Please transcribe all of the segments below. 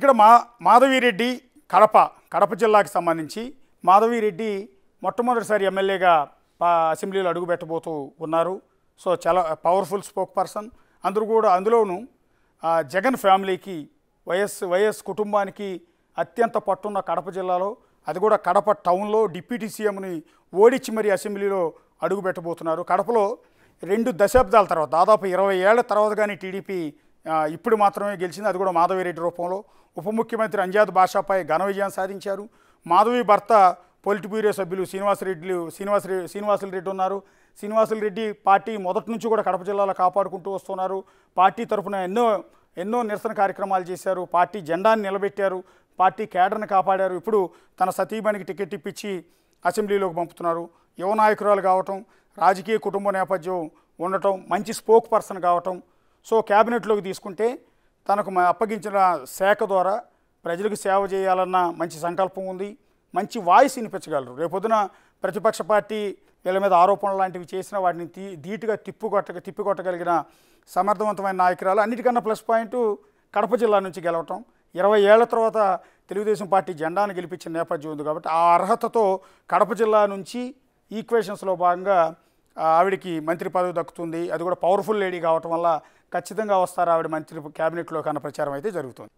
ఇక్కడ మాధవిరెడ్డి కడప జిల్లాకి సంబంధించి మాధవిరెడ్డి మొట్టమొదటిసారి ఎమ్మెల్యేగా అసెంబ్లీలో అడుగుపెట్టబోతూ ఉన్నారు. సో చాలా పవర్ఫుల్ స్పోక్ పర్సన్. అందులోనూ జగన్ ఫ్యామిలీకి వైఎస్ కుటుంబానికి అత్యంత పట్టున్న కడప జిల్లాలో, అది కూడా కడప టౌన్లో డిప్యూటీ సీఎంని ఓడించి మరీ అసెంబ్లీలో అడుగుపెట్టబోతున్నారు. కడపలో 2 దశాబ్దాల తర్వాత, దాదాపు 20 ఏళ్ల తర్వాత కానీ టీడీపీ ఇప్పుడు మాత్రమే గెలిచింది. అది కూడా మాధవిరెడ్డి రూపంలో. ఉప ముఖ్యమంత్రి అంజాద్ బాషాపై ఘన విజయం సాధించారు. మాధవి భర్త పొలిట్ బ్యూరో సభ్యులు శ్రీనివాసులు రెడ్డి ఉన్నారు. శ్రీనివాసులు రెడ్డి పార్టీ మొదటి నుంచి కూడా కడప జిల్లాలో కాపాడుకుంటూ వస్తున్నారు. పార్టీ తరఫున ఎన్నో నిరసన కార్యక్రమాలు చేశారు. పార్టీ జెండాని నిలబెట్టారు. పార్టీ కేడర్ని కాపాడారు. ఇప్పుడు తన సతీమణికి టికెట్ ఇప్పించి అసెంబ్లీలోకి పంపుతున్నారు. యువ నాయకురాలు కావటం, రాజకీయ కుటుంబ నేపథ్యం ఉండటం, మంచి స్పోక్ పర్సన్ కావటం. సో క్యాబినెట్లోకి తీసుకుంటే తనకు అప్పగించిన శాఖ ద్వారా ప్రజలకు సేవ చేయాలన్న మంచి సంకల్పం ఉంది. మంచి వాయిస్ వినిపించగలరు. రేపొద్దున ప్రతిపక్ష పార్టీ వీళ్ళ మీద ఆరోపణలు లాంటివి చేసినా వాటిని ధీటుగా తిప్పికొట్టగలిగిన సమర్థవంతమైన నాయకురాలు. అన్నిటికన్నా ప్లస్ పాయింట్ కడప జిల్లా నుంచి గెలవటం. 20 ఏళ్ల తర్వాత తెలుగుదేశం పార్టీ జెండాను గెలిపించిన నేపథ్యం ఉంది కాబట్టి ఆ అర్హతతో కడప జిల్లా నుంచి ఈక్వేషన్స్లో భాగంగా ఆవిడికి మంత్రి పదవి దక్కుతుంది. అది కూడా పవర్ఫుల్ లేడీ కావటం వల్ల ఖచ్చితంగా వస్తారు ఆవిడ మంత్రి క్యాబినెట్లో కన్నా ప్రచారం అయితే జరుగుతుంది.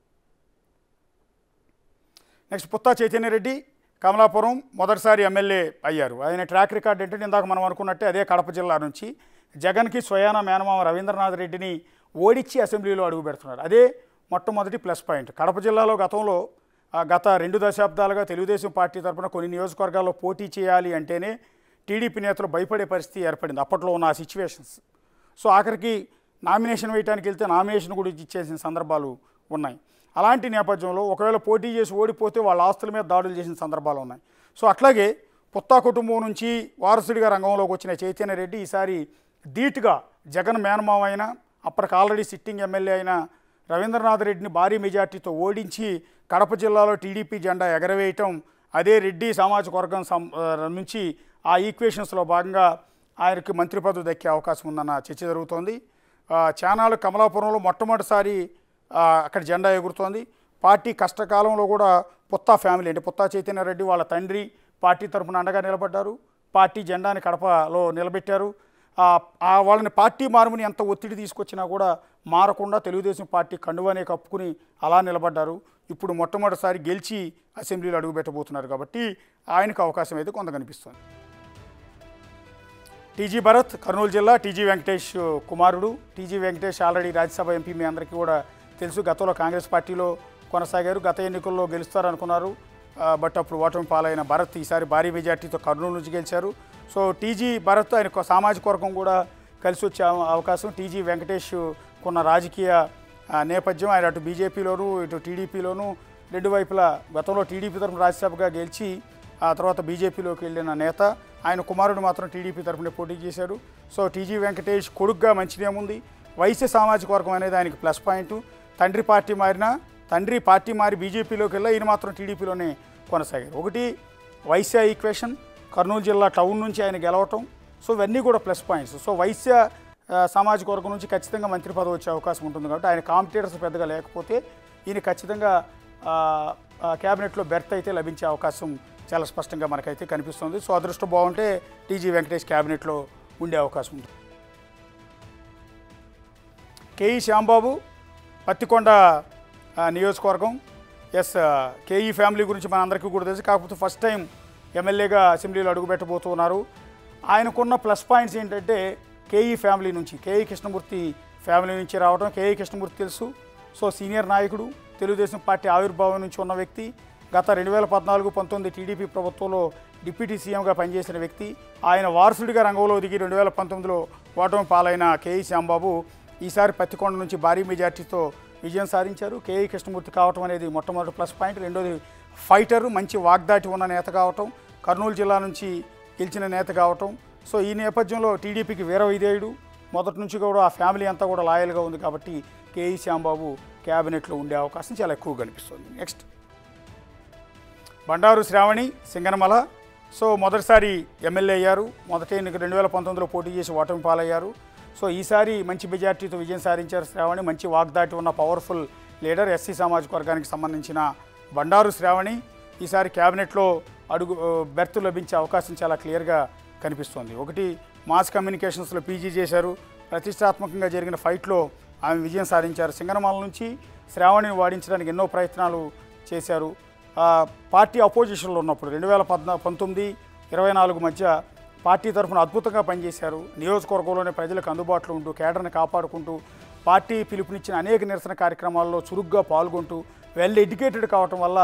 నెక్స్ట్ పుత్తా చైతన్యరెడ్డి కమలాపురం మొదటిసారి ఎమ్మెల్యే అయ్యారు. ఆయన ట్రాక్ రికార్డ్ ఏంటంటే ఇందాక మనం అనుకున్నట్టే అదే కడప జిల్లా నుంచి జగన్కి స్వయాన మేనమామ రవీంద్రనాథ్ రెడ్డిని ఓడించి అసెంబ్లీలో అడుగు పెడుతున్నారు. అదే మొట్టమొదటి ప్లస్ పాయింట్. కడప జిల్లాలో గత 2 దశాబ్దాలుగా తెలుగుదేశం పార్టీ తరఫున కొన్ని నియోజకవర్గాల్లో పోటీ చేయాలి అంటేనే టీడీపీ నేతలు భయపడే పరిస్థితి ఏర్పడింది అప్పట్లో ఉన్న ఆ సిచ్యువేషన్స్. సో ఆఖరికి నామినేషన్ వేయడానికి వెళ్తే నామినేషన్ కూడా ఇచ్చేసిన సందర్భాలు ఉన్నాయి. అలాంటి నేపథ్యంలో ఒకవేళ పోటీ చేసి ఓడిపోతే వాళ్ళ ఆస్తుల మీద దాడులు చేసిన సందర్భాలు ఉన్నాయి. సో అట్లాగే పుత్తా కుటుంబం నుంచి వారసుడిగా రంగంలోకి వచ్చిన చైతన్యరెడ్డి ఈసారి ధీటుగా జగన్ మేనమామ అయిన అప్పటికి ఆల్రెడీ సిట్టింగ్ ఎమ్మెల్యే అయిన రవీంద్రనాథ్ రెడ్డిని భారీ మెజార్టీతో ఓడించి కడప జిల్లాలో టీడీపీ జెండా ఎగరవేయటం, అదే రెడ్డి సామాజిక వర్గం నుంచి ఆ ఈక్వేషన్స్లో భాగంగా ఆయనకి మంత్రి పదవి దక్కే అవకాశం ఉందన్న చర్చ జరుగుతోంది. చానాలు కమలాపురంలో మొట్టమొదటిసారి అక్కడ జెండా ఎగురుతోంది. పార్టీ కష్టకాలంలో కూడా పుత్తా ఫ్యామిలీ అంటే పుత్తా చైతన్యరెడ్డి వాళ్ళ తండ్రి పార్టీ తరఫున అండగా నిలబడ్డారు. పార్టీ జెండాని కడపలో నిలబెట్టారు. వాళ్ళని పార్టీ మారుమని ఎంత ఒత్తిడి తీసుకొచ్చినా కూడా మారకుండా తెలుగుదేశం పార్టీ కండువానే కప్పుకుని అలా నిలబడ్డారు. ఇప్పుడు మొట్టమొదటిసారి గెలిచి అసెంబ్లీలో అడుగుపెట్టబోతున్నారు కాబట్టి ఆయనకు అవకాశం అయితే కొంత కనిపిస్తుంది. టీజీ భరత్ కర్నూలు జిల్లా టీజీ వెంకటేష్ కుమారుడు. TG Venkatesh already Rajya Sabha MP మీ అందరికీ కూడా తెలుసు. గతంలో కాంగ్రెస్ పార్టీలో కొనసాగారు. గత ఎన్నికల్లో గెలుస్తారనుకున్నారు. బట్ అప్పుడు ఓటమి పాలైన భరత్ ఈసారి భారీ మెజార్టీతో కర్నూలు నుంచి గెలిచారు. సో టీజీ భరత్ ఆయన సామాజిక వర్గం కూడా కలిసి వచ్చే అవకాశం. టీజీ వెంకటేష్ కొన్న రాజకీయ నేపథ్యం ఆయన అటు బీజేపీలోనూ ఇటు టీడీపీలోనూ 2 వైపులా గతంలో టీడీపీ తరఫున రాజ్యసభగా గెలిచి ఆ తర్వాత బీజేపీలోకి వెళ్ళిన నేత. ఆయన కుమారుడు మాత్రం టీడీపీ తరఫున పోటీ చేశారు. సో టీజీ వెంకటేష్ కొడుగ్గా మంచిదేముంది. వైశ్య సామాజిక వర్గం అనేది ఆయనకి ప్లస్ పాయింట్. తండ్రి పార్టీ మారి బీజేపీలోకి వెళ్ళి ఈయన మాత్రం టీడీపీలోనే కొనసాగారు. ఒకటి వైశ్య ఈక్వేషన్, కర్నూలు జిల్లా టౌన్ నుంచి ఆయన గెలవటం. సో ఇవన్నీ కూడా ప్లస్ పాయింట్స్. సో వైశ్య సామాజిక వర్గం నుంచి ఖచ్చితంగా మంత్రి పదవి వచ్చే అవకాశం ఉంటుంది కాబట్టి ఆయన కాంపిటేటర్స్ పెద్దగా లేకపోతే ఈయన ఖచ్చితంగా క్యాబినెట్లో బెర్త్ అయితే లభించే అవకాశం చాలా స్పష్టంగా మనకైతే కనిపిస్తుంది. సో అదృష్టం బాగుంటే టీజీ వెంకటేష్ క్యాబినెట్లో ఉండే అవకాశం ఉంటుంది. కేఈ శ్యాంబాబు పత్తికొండ నియోజకవర్గం. కేఈ ఫ్యామిలీ గురించి మన అందరికీ కూడా తెలుసు. కాకపోతే ఫస్ట్ టైం ఎమ్మెల్యేగా అసెంబ్లీలో అడుగుపెట్టబోతున్నారు. ఆయనకున్న ప్లస్ పాయింట్స్ ఏంటంటే కేఈ ఫ్యామిలీ నుంచి, కేఈ కృష్ణమూర్తి ఫ్యామిలీ నుంచి రావడం. కేఈ కృష్ణమూర్తి తెలుసు. సో సీనియర్ నాయకుడు, తెలుగుదేశం పార్టీ ఆవిర్భావం నుంచి ఉన్న వ్యక్తి. గత 2014-19 టీడీపీ ప్రభుత్వంలో డిప్యూటీ సీఎంగా పనిచేసిన వ్యక్తి. ఆయన వారసుడిగా రంగంలో దిగి 2019లో ఓటమి పాలైన కేఈ శ్యాంబాబు ఈసారి పత్తికొండ నుంచి భారీ మెజార్టీతో విజయం సాధించారు. కేఈ కృష్ణమూర్తి కావటం అనేది మొట్టమొదటి ప్లస్ పాయింట్. రెండోది ఫైటరు, మంచి వాగ్దాటి ఉన్న నేత కావటం, కర్నూలు జిల్లా నుంచి గెలిచిన నేత కావటం. సో ఈ నేపథ్యంలో టీడీపీకి వీర విధేయుడు. మొదటి నుంచి కూడా ఆ ఫ్యామిలీ అంతా కూడా లాయల్గా ఉంది కాబట్టి కేఈ శ్యాంబాబు క్యాబినెట్లో ఉండే అవకాశం చాలా ఎక్కువ కనిపిస్తుంది. నెక్స్ట్ బండారు శ్రావణి సింగనమల. సో మొదటిసారి ఎమ్మెల్యే అయ్యారు. మొదటి ఎన్నిక 2019లో పోటీ చేసి ఓటమి పాలయ్యారు. సో ఈసారి మంచి మెజార్టీతో విజయం సాధించారు శ్రావణి. మంచి వాగ్దాటి ఉన్న పవర్ఫుల్ లీడర్, ఎస్సీ సామాజిక వర్గానికి సంబంధించిన బండారు శ్రావణి ఈసారి క్యాబినెట్లో బెర్త్ లభించే అవకాశం చాలా క్లియర్గా కనిపిస్తోంది. ఒకటి, మాస్ కమ్యూనికేషన్స్లో పీజీ చేశారు. ప్రతిష్టాత్మకంగా జరిగిన ఫైట్లో ఆమె విజయం సాధించారు. సింగనమల నుంచి శ్రావణిని వాడించడానికి ఎన్నో ప్రయత్నాలు చేశారు. పార్టీ అపోజిషన్లో ఉన్నప్పుడు 2019-24 మధ్య పార్టీ తరఫున అద్భుతంగా పనిచేశారు. నియోజకవర్గంలోనే ప్రజలకు అందుబాటులో ఉంటూ కేడర్ని కాపాడుకుంటూ పార్టీ పిలుపునిచ్చిన అనేక నిరసన కార్యక్రమాల్లో చురుగ్గా పాల్గొంటూ వెల్ ఎడ్యుకేటెడ్ కావటం వల్ల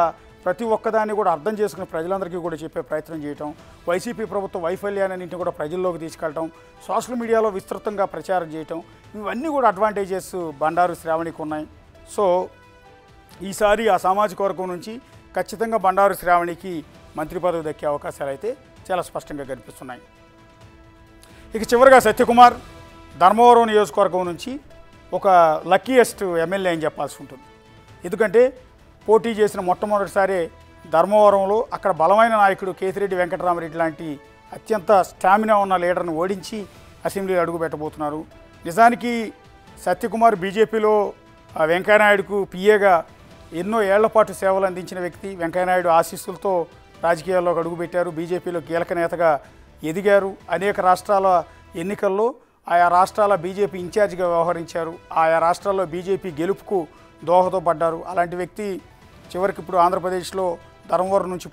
ప్రతి ఒక్కదాన్ని కూడా అర్థం చేసుకుని ప్రజలందరికీ కూడా చెప్పే ప్రయత్నం చేయటం, వైసీపీ ప్రభుత్వ వైఫల్యాన్నింటిని కూడా ప్రజల్లోకి తీసుకెళ్ళటం, సోషల్ మీడియాలో విస్తృతంగా ప్రచారం చేయటం, ఇవన్నీ కూడా అడ్వాంటేజెస్ బండారు శ్రావణికి ఉన్నాయి. సో ఈసారి ఆ సామాజిక వర్గం నుంచి ఖచ్చితంగా బండారు శ్రావణికి మంత్రి పదవి దక్కే అవకాశాలు అయితే చాలా స్పష్టంగా కనిపిస్తున్నాయి. ఇక చివరిగా సత్యకుమార్ ధర్మవరం నియోజకవర్గం నుంచి ఒక లక్కీయెస్ట్ ఎమ్మెల్యే అని చెప్పాల్సి ఉంటుంది. ఎందుకంటే పోటీ చేసిన మొట్టమొదటిసారి ధర్మవరంలో అక్కడ బలమైన నాయకుడు కేతిరెడ్డి వెంకటరామరెడ్డి లాంటి అత్యంత స్టామినా ఉన్న లీడర్ని ఓడించి అసెంబ్లీలో అడుగు పెట్టబోతున్నారు. నిజానికి సత్యకుమార్ బీజేపీలో వెంకయ్యనాయుడుకు పిఏగా ఎన్నో ఏళ్ల పాటు సేవలు అందించిన వ్యక్తి. వెంకయ్యనాయుడు ఆశీస్సులతో రాజకీయాల్లోకి అడుగుపెట్టారు. బీజేపీలో కీలక నేతగా ఎదిగారు. అనేక రాష్ట్రాల ఎన్నికల్లో ఆయా రాష్ట్రాల బీజేపీ ఇన్ఛార్జిగా వ్యవహరించారు. ఆయా రాష్ట్రాల్లో బీజేపీ గెలుపుకు దోహదపడ్డారు. అలాంటి వ్యక్తి చివరికి ఇప్పుడు ఆంధ్రప్రదేశ్లో ధర్మవరం నుంచి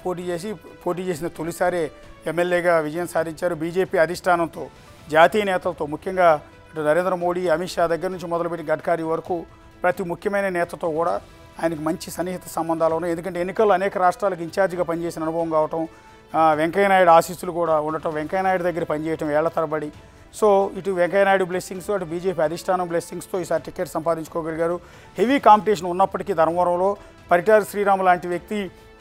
పోటీ చేసిన తొలిసారే ఎమ్మెల్యేగా విజయం సాధించారు. బీజేపీ అధిష్టానంతో, జాతీయ నేతలతో, ముఖ్యంగా ఇటు నరేంద్ర మోడీ, అమిత్ షా దగ్గర నుంచి మొదలుపెట్టి గడ్కరీ వరకు ప్రతి ముఖ్యమైన నేతతో కూడా ఆయనకు మంచి సన్నిహిత సంబంధాలు ఉన్నాయి. ఎందుకంటే ఎన్నికల్లో అనేక రాష్ట్రాలకు ఇన్ఛార్జిగా పనిచేసిన అనుభవం కావటం, వెంకయ్యనాయుడు ఆశీస్సులు కూడా ఉండటం, వెంకయ్యనాయుడు దగ్గర పనిచేయటం ఏళ్ల తరబడి. సో ఇటు వెంకయ్యనాయుడు బ్లెస్సింగ్స్, అటు బీజేపీ అధిష్టానం బ్లెస్సింగ్స్తో ఈసారి టికెట్ సంపాదించుకోగలిగారు. హెవీ కాంపిటీషన్ ఉన్నప్పటికీ ధర్మవరంలో పరిటారి శ్రీరామ్ లాంటి వ్యక్తి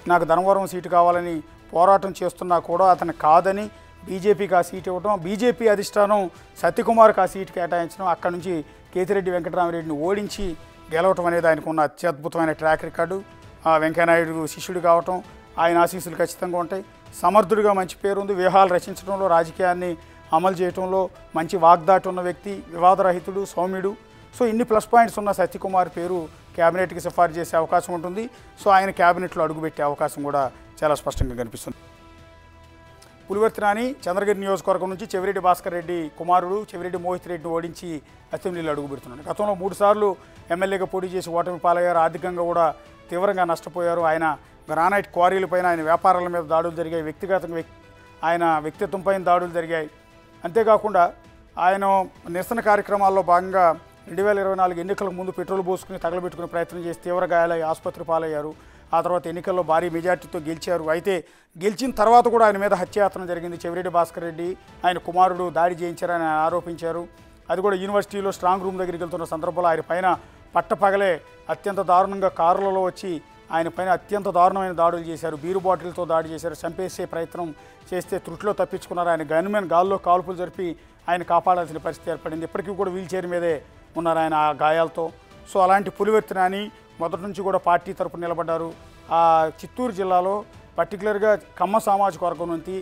నాకు ధర్మవరం సీటు కావాలని పోరాటం చేస్తున్నా కూడా అతను కాదని బీజేపీకి ఆ సీటు ఇవ్వడం, బీజేపీ అధిష్టానం సత్యకుమార్కి ఆ సీటు కేటాయించడం, అక్కడ నుంచి కేతిరెడ్డి వెంకటరామరెడ్డిని ఓడించి గెలవటం అనేది ఆయనకు ఉన్న అత్యద్భుతమైన ట్రాక్ రికార్డు. వెంకయ్యనాయుడు శిష్యుడు కావటం, ఆయన ఆశీస్సులు ఖచ్చితంగా ఉంటాయి. సమర్థుడిగా మంచి పేరుంది. వ్యూహాలు రచించడంలో, రాజకీయాన్ని అమలు చేయడంలో మంచి వాగ్దాటి ఉన్న వ్యక్తి, వివాదరహితుడు, సౌమ్యుడు. సో ఇన్ని ప్లస్ పాయింట్స్ ఉన్న సత్యకుమార్ పేరు క్యాబినెట్కి సిఫార్సు చేసే అవకాశం ఉంటుంది. సో ఆయన క్యాబినెట్లో అడుగుపెట్టే అవకాశం కూడా చాలా స్పష్టంగా కనిపిస్తుంది. పులివర్తి నాని చంద్రగిరి నియోజకవర్గం నుంచి చెవిరెడ్డి భాస్కర్ రెడ్డి కుమారుడు చెవిరెడ్డి మోహిత్ రెడ్డిని ఓడించి అసెంబ్లీలో అడుగుపెడుతున్నాడు. గతంలో 3 సార్లు ఎమ్మెల్యేగా పోటీ చేసి ఓటమి పాలయ్యారు. ఆర్థికంగా కూడా తీవ్రంగా నష్టపోయారు. ఆయన గ్రానైట్ క్వారీలపైన, ఆయన వ్యాపారాల మీద దాడులు జరిగాయి. వ్యక్తిగతంగా ఆయన వ్యక్తిత్వంపైన దాడులు జరిగాయి. అంతేకాకుండా ఆయన నిరసన కార్యక్రమాల్లో భాగంగా 2024 ఎన్నికలకు ముందు పెట్రోల్ పోసుకుని తగలబెట్టుకునే ప్రయత్నం చేసి తీవ్ర గాయాలై ఆసుపత్రి పాలయ్యారు. ఆ తర్వాత ఎన్నికల్లో భారీ మెజార్టీతో గెలిచారు. అయితే గెలిచిన తర్వాత కూడా ఆయన మీద హత్యాయత్నం జరిగింది. చెవిరెడ్డి భాస్కర్ రెడ్డి ఆయన కుమారుడు దాడి చేయించారని ఆయన ఆరోపించారు. అది కూడా యూనివర్సిటీలో స్ట్రాంగ్ రూమ్ దగ్గరికి వెళ్తున్న సందర్భంలో ఆయన పైన పట్టపగలే అత్యంత దారుణంగా కారులలో వచ్చి ఆయన పైన అత్యంత దారుణమైన దాడులు చేశారు. బీరు బాటిల్తో దాడి చేశారు. చంపేసే ప్రయత్నం చేస్తే త్రుటిలో తప్పించుకున్నారు. ఆయన గన్మెన్ గాల్లో కాల్పులు జరిపి ఆయన కాపాడాల్సిన పరిస్థితి ఏర్పడింది. ఇప్పటికీ కూడా వీల్ చైర్ మీదే ఉన్నారు ఆయన ఆ గాయాలతో. సో అలాంటి పులివర్తి నాని మొదటి నుంచి కూడా పార్టీ తరపున నిలబడ్డారు. ఆ చిత్తూరు జిల్లాలో పర్టికులర్గా కమ్మ సామాజిక వర్గం నుంచి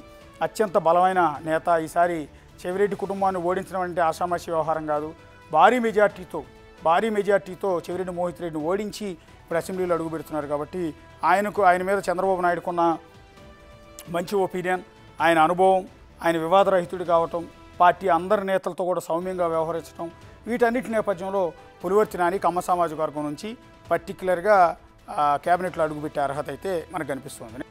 అత్యంత బలమైన నేత. ఈసారి చెవిరెడ్డి కుటుంబాన్ని ఓడించడం అంటే ఆషామాషి వ్యవహారం కాదు. భారీ మెజార్టీతో చెవిరెడ్డి మోహిత్ రెడ్డిని ఓడించి ఇప్పుడు అసెంబ్లీలో అడుగు పెడుతున్నారు. కాబట్టి ఆయన మీద చంద్రబాబు నాయుడుకున్న మంచి ఒపీనియన్, ఆయన అనుభవం, ఆయన వివాదరహితుడు కావటం, పార్టీ అందరి నేతలతో కూడా సౌమ్యంగా వ్యవహరించడం, వీటన్నిటి నేపథ్యంలో పులివర్తి నాని కమ్మ సామాజిక వర్గం నుంచి పర్టికులర్గా క్యాబినెట్లో అడుగుపెట్టే అర్హత అయితే మనకు కనిపిస్తుంది.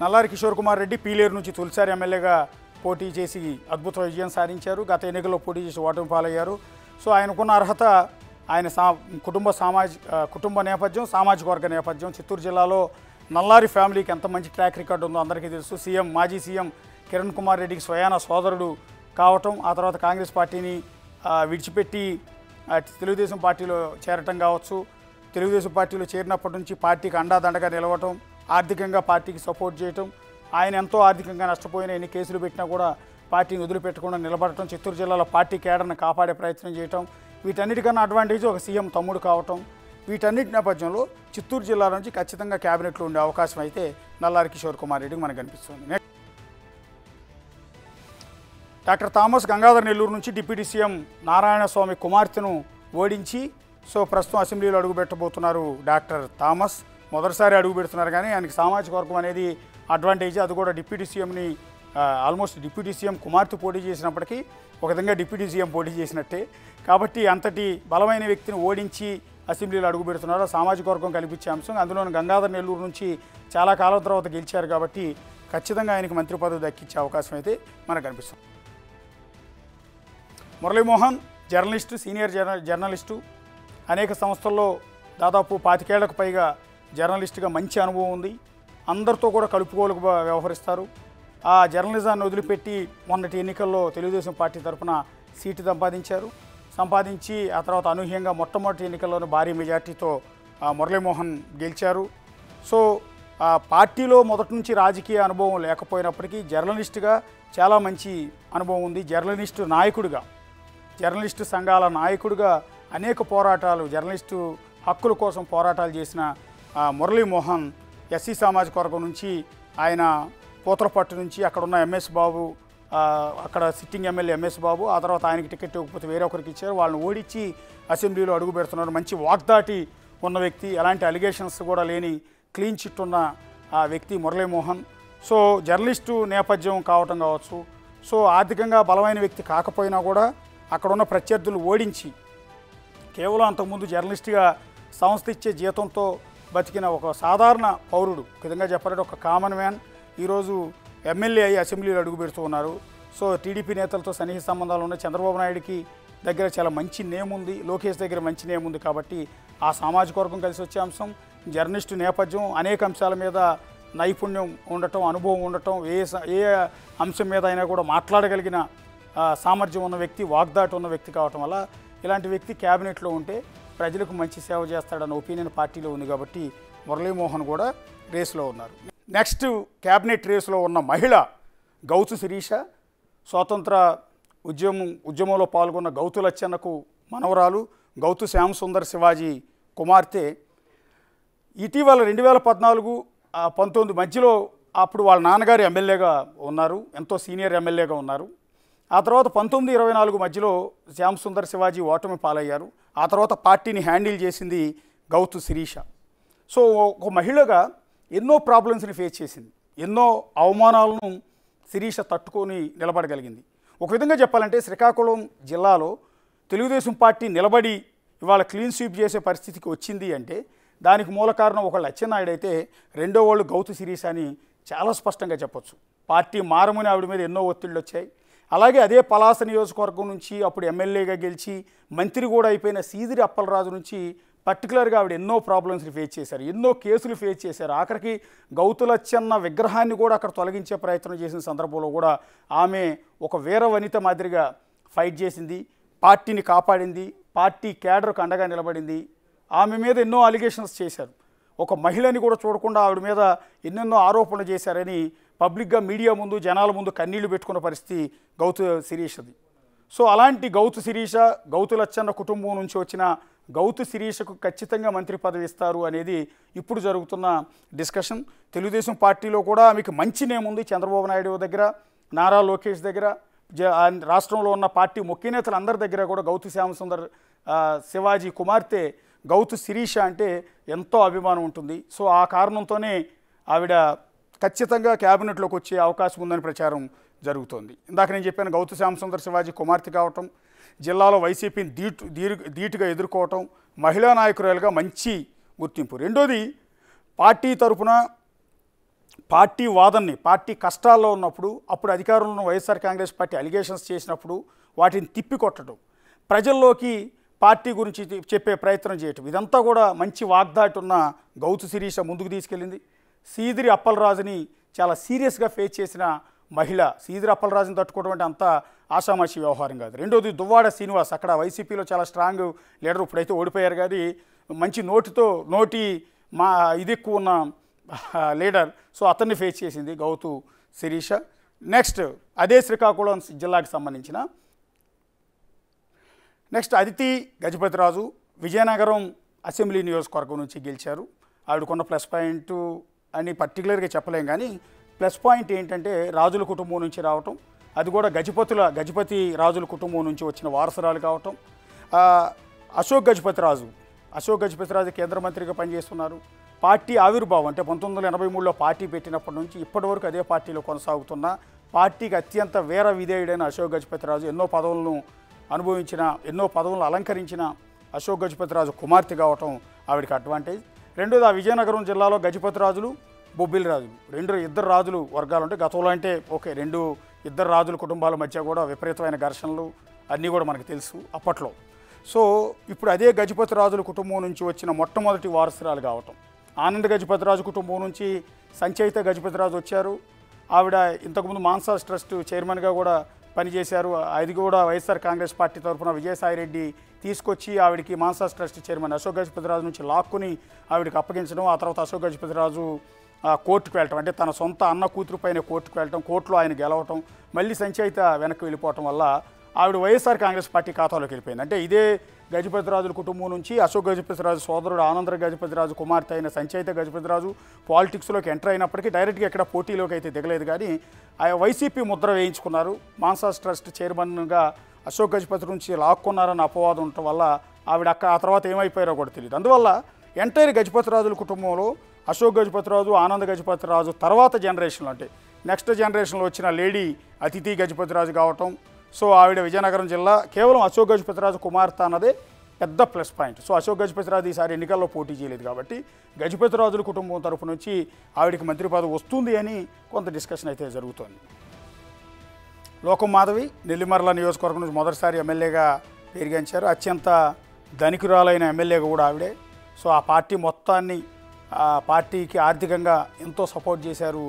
నల్లారి కిషోర్ కుమార్ రెడ్డి పీలేరు నుంచి తొలిసారి ఎమ్మెల్యేగా పోటీ చేసి అద్భుత విజయం సాధించారు. గత ఎన్నికల్లో పోటీ చేసి ఓటమి పాలయ్యారు. సో ఆయనకున్న అర్హత ఆయన కుటుంబ నేపథ్యం, సామాజిక వర్గ నేపథ్యం. చిత్తూరు జిల్లాలో నల్లారి ఫ్యామిలీకి ఎంత మంచి ట్రాక్ రికార్డు ఉందో అందరికీ తెలుసు. మాజీ సీఎం కిరణ్ కుమార్ రెడ్డికి స్వయాన సోదరుడు కావటం, ఆ తర్వాత కాంగ్రెస్ పార్టీని విడిచిపెట్టి తెలుగుదేశం పార్టీలో చేరటం కావచ్చు. తెలుగుదేశం పార్టీలో చేరినప్పటి నుంచి పార్టీకి అండాదండగా నిలవటం, ఆర్థికంగా పార్టీకి సపోర్ట్ చేయటం, ఆయన ఎంతో ఆర్థికంగా నష్టపోయిన ఎన్ని కేసులు పెట్టినా కూడా పార్టీని వదిలిపెట్టకుండా నిలబడటం, చిత్తూరు జిల్లాలో పార్టీ కేడర్ను కాపాడే ప్రయత్నం చేయటం, వీటన్నిటికన్నా అడ్వాంటేజ్ ఒక సీఎం తమ్ముడు కావటం. వీటన్నిటి నేపథ్యంలో చిత్తూరు జిల్లా నుంచి ఖచ్చితంగా క్యాబినెట్లో ఉండే అవకాశం అయితే నల్లారి కిషోర్ కుమార్ రెడ్డికి మనకు కనిపిస్తుంది. డాక్టర్ థామస్ గంగాధర్ నెల్లూరు నుంచి డిప్యూటీ సీఎం నారాయణస్వామి కుమార్తెను ఓడించి సో ప్రస్తుతం అసెంబ్లీలో అడుగుపెట్టబోతున్నారు డాక్టర్ థామస్. మొదటిసారి అడుగు పెడుతున్నారు కానీ ఆయనకి సామాజిక వర్గం అనేది అడ్వాంటేజ్. అది కూడా డిప్యూటీ సీఎంని ఆల్మోస్ట్ డిప్యూటీ సీఎం కుమార్తె పోటీ చేసినప్పటికీ ఒక విధంగా డిప్యూటీ సీఎం పోటీ చేసినట్టే. కాబట్టి అంతటి బలమైన వ్యక్తిని ఓడించి అసెంబ్లీలో అడుగు పెడుతున్నారు. సామాజిక వర్గం కల్పించే అంశం. అందులోని గంగాధర్ నెల్లూరు నుంచి చాలా కాలం తర్వాత గెలిచారు కాబట్టి ఖచ్చితంగా ఆయనకి మంత్రి పదవి దక్కించే అవకాశం అయితే మనకు కనిపిస్తుంది. మురళీమోహన్ జర్నలిస్టు, సీనియర్ జర్నలిస్టు, అనేక సంస్థల్లో దాదాపు 25 ఏళ్లకు పైగా జర్నలిస్టుగా మంచి అనుభవం ఉంది. అందరితో కూడా కలుపుకోలుగా వ్యవహరిస్తారు. ఆ జర్నలిజాన్ని వదిలిపెట్టి మొన్నటి ఎన్నికల్లో తెలుగుదేశం పార్టీ తరఫున సీటు సంపాదించి ఆ తర్వాత అనూహ్యంగా మొట్టమొదటి ఎన్నికల్లోనే భారీ మెజార్టీతో మురళీమోహన్ గెలిచారు. సో పార్టీలో మొదటి నుంచి రాజకీయ అనుభవం లేకపోయినప్పటికీ జర్నలిస్టుగా చాలా మంచి అనుభవం ఉంది. జర్నలిస్టు సంఘాల నాయకుడిగా అనేక పోరాటాలు, జర్నలిస్టు హక్కుల కోసం పోరాటాలు చేసిన మురళీమోహన్ ఎస్సీ సామాజిక వర్గం నుంచి ఆయన పూతలపట్టు నుంచి అక్కడున్న ఎంఎస్ బాబు, అక్కడ సిట్టింగ్ ఎమ్మెల్యే ఎంఎస్ బాబు, ఆ తర్వాత ఆయనకి టికెట్ ఇవ్వకపోతే వేరే ఒకరికి ఇచ్చారు. వాళ్ళని ఓడించి అసెంబ్లీలో అడుగు పెడుతున్నారు. మంచి వాగ్దాటి ఉన్న వ్యక్తి, ఎలాంటి అలిగేషన్స్ కూడా లేని క్లీన్ చిట్ ఉన్న ఆ వ్యక్తి మురళీమోహన్. సో జర్నలిస్టు నేపథ్యం కావటం కావచ్చు, సో ఆర్థికంగా బలమైన వ్యక్తి కాకపోయినా కూడా అక్కడున్న ప్రత్యర్థులు ఓడించి కేవలం అంతకుముందు జర్నలిస్టుగా సంస్థ ఇచ్చే జీతంతో బతికిన ఒక సాధారణ పౌరుడు, ఒక విధంగా చెప్పాలంటే ఒక కామన్ మ్యాన్, ఈరోజు ఎమ్మెల్యే అయ్యి అసెంబ్లీలో అడుగు పెడుతూ ఉన్నారు. సో టీడీపీ నేతలతో సన్నిహిత సంబంధాలు ఉన్నాయి. చంద్రబాబు నాయుడికి దగ్గర చాలా మంచి నేమ్ ఉంది, లోకేష్ దగ్గర మంచి నేమ్ ఉంది. కాబట్టి ఆ సామాజిక వర్గం కలిసి వచ్చే అంశం, జర్నలిస్టు నేపథ్యం, అనేక అంశాల మీద నైపుణ్యం ఉండటం, అనుభవం ఉండటం, ఏ అంశం మీద అయినా కూడా మాట్లాడగలిగిన సామర్థ్యం ఉన్న వ్యక్తి, వాగ్దాటి ఉన్న వ్యక్తి కావటం వల్ల ఇలాంటి వ్యక్తి క్యాబినెట్లో ఉంటే ప్రజలకు మంచి సేవ చేస్తాడన్న ఒపీనియన్ పార్టీలో ఉంది. కాబట్టి మురళీమోహన్ కూడా రేసులో ఉన్నారు. నెక్స్ట్ క్యాబినెట్ రేసులో ఉన్న మహిళ గౌతు శిరీష. స్వాతంత్ర ఉద్యమంలో పాల్గొన్న గౌతు లచ్చన్నకు మనవరాలు, గౌతు శ్యామ్ సుందర్ శివాజీ కుమార్తె. ఇటీవల 2014-19 మధ్యలో అప్పుడు వాళ్ళ నాన్నగారు ఎమ్మెల్యేగా ఉన్నారు, ఎంతో సీనియర్ ఎమ్మెల్యేగా ఉన్నారు. ఆ తర్వాత 1924 మధ్యలో శ్యామ్ సుందర్ శివాజీ ఓటమి పాలయ్యారు. ఆ తర్వాత పార్టీని హ్యాండిల్ చేసింది గౌతు శిరీష. సో ఒక మహిళగా ఎన్నో ప్రాబ్లమ్స్ని ఫేస్ చేసింది, ఎన్నో అవమానాలను శిరీష తట్టుకొని నిలబడగలిగింది. ఒక విధంగా చెప్పాలంటే శ్రీకాకుళం జిల్లాలో తెలుగుదేశం పార్టీ నిలబడి ఇవాళ క్లీన్ స్వీప్ చేసే పరిస్థితికి వచ్చింది అంటే దానికి మూల కారణం ఒకళ్ళు అచ్చెన్నాయుడు అయితే, రెండో వాళ్ళు గౌతు శిరీష అని చాలా స్పష్టంగా చెప్పొచ్చు. పార్టీ మారమని ఆవిడ మీద ఎన్నో ఒత్తిళ్ళు వచ్చాయి. అలాగే అదే పలాస నియోజకవర్గం నుంచి అప్పుడు ఎమ్మెల్యేగా గెలిచి మంత్రి కూడా అయిపోయిన సీదిరి అప్పలరాజు నుంచి పర్టికులర్గా ఆవిడ ఎన్నో ప్రాబ్లమ్స్ని ఫేస్ చేశారు, ఎన్నో కేసులు ఫేస్ చేశారు. ఆఖరికి గౌతు లచ్చన్న విగ్రహాన్ని కూడా అక్కడ తొలగించే ప్రయత్నం చేసిన సందర్భంలో కూడా ఆమె ఒక వీర వనిత మాదిరిగా ఫైట్ చేసింది, పార్టీని కాపాడింది, పార్టీ క్యాడర్కు అండగా నిలబడింది. ఆమె మీద ఎన్నో అలిగేషన్స్ చేశారు. ఒక మహిళని కూడా చూడకుండా ఆవిడ మీద ఎన్నెన్నో ఆరోపణలు చేశారని పబ్లిక్గా మీడియా ముందు జనాల ముందు కన్నీళ్లు పెట్టుకున్న పరిస్థితి గౌతు శిరీషది. సో అలాంటి గౌతు శిరీష, గౌతు లచ్చన్న కుటుంబం నుంచి వచ్చిన గౌతు శిరీషకు ఖచ్చితంగా మంత్రి పదవి ఇస్తారు అనేది ఇప్పుడు జరుగుతున్న డిస్కషన్. తెలుగుదేశం పార్టీలో కూడా ఆమెకు మంచి నేమ్ ఉంది. చంద్రబాబు నాయుడు దగ్గర, నారా లోకేష్ దగ్గర, రాష్ట్రంలో ఉన్న పార్టీ ముఖ్య నేతలందరి దగ్గర కూడా గౌతు శ్యామ్ సుందర్ శివాజీ కుమార్తె గౌతు శిరీష అంటే ఎంతో అభిమానం ఉంటుంది. సో ఆ కారణంతోనే ఆవిడ ఖచ్చితంగా క్యాబినెట్లోకి వచ్చే అవకాశం ఉందని ప్రచారం జరుగుతోంది. ఇందాక నేను చెప్పాను, గౌతు శ్యామ్ సుందర్ శివాజీ కుమార్తె కావటం, జిల్లాలో వైసీపీని ధీటుగా ఎదుర్కోవటం, మహిళా నాయకురాలుగా మంచి గుర్తింపు. రెండోది, పార్టీ తరఫున పార్టీ వాదనని, పార్టీ కష్టాల్లో ఉన్నప్పుడు, అప్పుడు అధికారంలో ఉన్న వైఎస్ఆర్ కాంగ్రెస్ పార్టీ అలిగేషన్స్ చేసినప్పుడు వాటిని తిప్పికొట్టడం, ప్రజల్లోకి పార్టీ గురించి చెప్పే ప్రయత్నం చేయటం, ఇదంతా కూడా మంచి వాగ్దాటి ఉన్న గౌతు శిరీష ముందుకు తీసుకెళ్ళింది. సీదిరి అప్పలరాజుని చాలా సీరియస్గా ఫేస్ చేసిన మహిళ. సీదిరి అప్పలరాజుని తట్టుకోవడం అంటే అంత ఆషామాషి వ్యవహారం కాదు. రెండోది, దువ్వాడ శ్రీనివాస్, అక్కడ వైసీపీలో చాలా స్ట్రాంగ్ లీడర్, ఇప్పుడైతే ఓడిపోయారు కానీ మంచి నోటి ఇది ఎక్కువ ఉన్న లీడర్. సో అతన్ని ఫేస్ చేసింది గౌతు శిరీష. నెక్స్ట్ అదే శ్రీకాకుళం జిల్లాకి సంబంధించిన అదితి గజపతిరాజు విజయనగరం అసెంబ్లీ నియోజకవర్గం నుంచి గెలిచారు. ఆవిడకున్న ప్లస్ పాయింట్ అని పర్టికులర్గా చెప్పలేం కానీ ప్లస్ పాయింట్ ఏంటంటే రాజుల కుటుంబం నుంచి రావటం, అది కూడా గజపతి రాజుల కుటుంబం నుంచి వచ్చిన వారసురాలు కావటం. అశోక్ గజపతిరాజు కేంద్ర మంత్రిగా పనిచేస్తున్నారు. పార్టీ ఆవిర్భావం అంటే 1983లో పార్టీ పెట్టినప్పటి నుంచి ఇప్పటి వరకు అదే పార్టీలో కొనసాగుతున్న పార్టీకి అత్యంత వీర విధేయుడైన అశోక్ గజపతిరాజు ఎన్నో పదవులను అలంకరించిన అశోక్ గజపతిరాజు కుమార్తె కావటం ఆవిడకి అడ్వాంటేజ్. రెండోది, ఆ విజయనగరం జిల్లాలో గజపతిరాజులు, బొబ్బిలి రాజులు ఇద్దరు రాజులు వర్గాలు ఉంటాయి. గతంలో అంటే ఇద్దరు రాజుల కుటుంబాల మధ్య కూడా విపరీతమైన ఘర్షణలు అన్నీ కూడా మనకు తెలుసు అప్పట్లో. సో ఇప్పుడు అదే గజపతిరాజుల కుటుంబం నుంచి వచ్చిన మొట్టమొదటి వారసురాలు కావటం. ఆనంద గజపతిరాజు కుటుంబం నుంచి సంచయిత గజపతిరాజు వచ్చారు. ఆవిడ ఇంతకుముందు మాన్సాస్ ట్రస్ట్ చైర్మన్గా కూడా పనిచేశారు. అది కూడా వైఎస్ఆర్ కాంగ్రెస్ పార్టీ తరఫున విజయసాయిరెడ్డి తీసుకొచ్చి ఆవిడికి మాన్సాస్ ట్రస్ట్ చైర్మన్ అశోక్ గజపతిరాజు నుంచి లాక్కుని ఆవిడకి అప్పగించడం. ఆ తర్వాత అశోక్ గజపతిరాజు కోర్టుకు వెళ్ళటం, అంటే తన సొంత అన్న కూతురు పైన కోర్టుకు వెళ్ళటం, కోర్టులో ఆయన గెలవటం, మళ్ళీ సంచయిత వెనక్కి వెళ్ళిపోవటం వల్ల ఆవిడ వైఎస్ఆర్ కాంగ్రెస్ పార్టీ ఖాతాలోకి వెళ్ళిపోయింది. అంటే ఇదే గజపతిరాజుల కుటుంబం నుంచి అశోక్ గజపతిరాజు సోదరుడు ఆనంద గజపతిరాజు కుమార్తె అయిన సంచయిత గజపతిరాజు పాలిటిక్స్లోకి ఎంటర్ అయినప్పటికీ డైరెక్ట్గా ఎక్కడ పోటీలోకి అయితే దిగలేదు, కానీ ఆ వైసీపీ ముద్ర వేయించుకున్నారు. మాన్సాస్ ట్రస్ట్ చైర్మన్గా అశోక్ గజపతి నుంచి లాక్కున్నారన్న అపవాదం ఉండటం వల్ల ఆవిడ ఆ తర్వాత ఏమైపోయారో కూడా తెలియదు. అందువల్ల ఎంటైర్ గజపతిరాజుల కుటుంబంలో అశోక్ గజపతిరాజు, ఆనంద గజపతిరాజు తర్వాత జనరేషన్లో అంటే నెక్స్ట్ జనరేషన్లో వచ్చిన లేడీ అతిథి గజపతిరాజు కావటం. సో ఆవిడ విజయనగరం జిల్లా కేవలం అశోక్ గజపతిరాజు కుమార్తె అన్నదే పెద్ద plus point. So Ashok Gajapathiraju ఈసారి ఎన్నికల్లో పోటీ చేయలేదు కాబట్టి గజపతిరాజుల కుటుంబం తరపు నుంచి ఆవిడకి మంత్రి పదవి వస్తుంది అని కొంత డిస్కషన్ అయితే జరుగుతోంది. లోకం మాధవి నెల్లిమర్ల నియోజకవర్గం నుంచి మొదటిసారి ఎమ్మెల్యేగా పెరిగించారు. అత్యంత ధనికురాలైన ఎమ్మెల్యేగా కూడా ఆవిడే. సో ఆ పార్టీ మొత్తాన్ని పార్టీకి ఆర్థికంగా ఎంతో సపోర్ట్ చేశారు